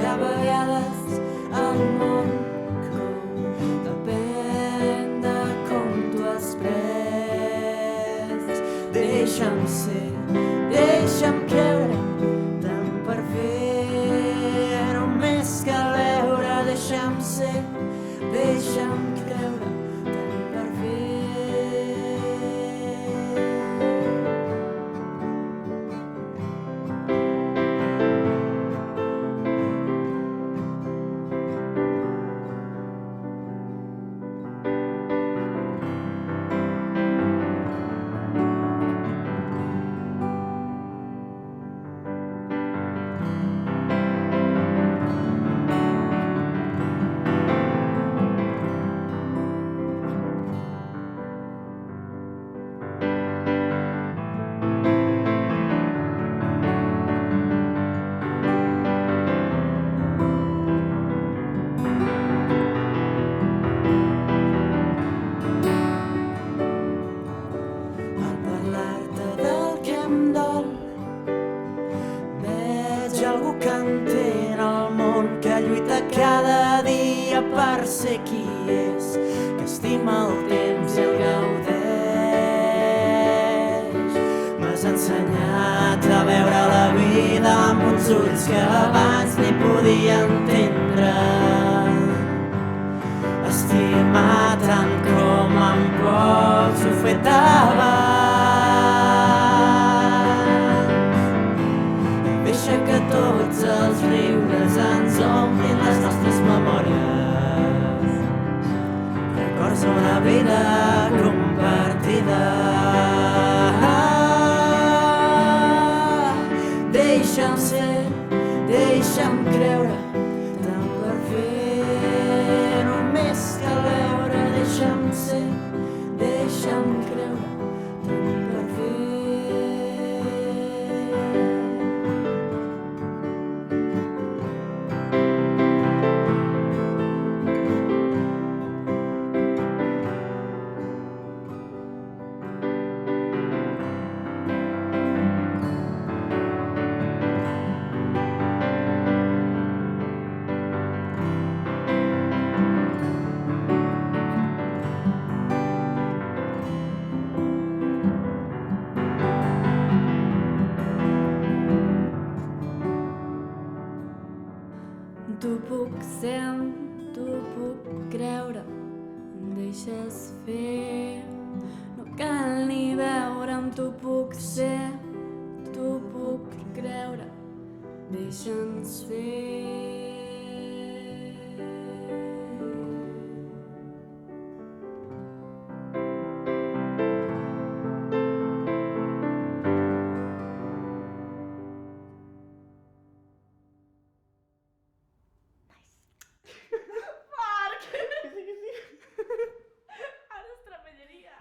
a vegades el món cou. Depèn de com tu has pres. Deixa'm ser, deixa'm creure, tant per fer només cal veure. Deixa'm ser, deixa'm creure, tant per fer. Algú que entén el món, que lluita cada dia per ser qui és, que estima el temps i el gaudeix. M'has ensenyat a veure la vida amb uns ulls que abans ni podia entendre. Estimar tant com em pots ho fet abans. Deixa que tots els riures ens omplin les nostres memòries, records d'una vida compartida. Deixa'm ser, deixa'm creure, tant per fer només cal veure. Deixa'm ser, deixa'm creure, tant per fer. T'ho puc ser, t'ho puc creure, em deixes fer, no cal ni veure'm. T'ho puc ser, t'ho puc creure, deixa'ns fer. Ara es treballaria.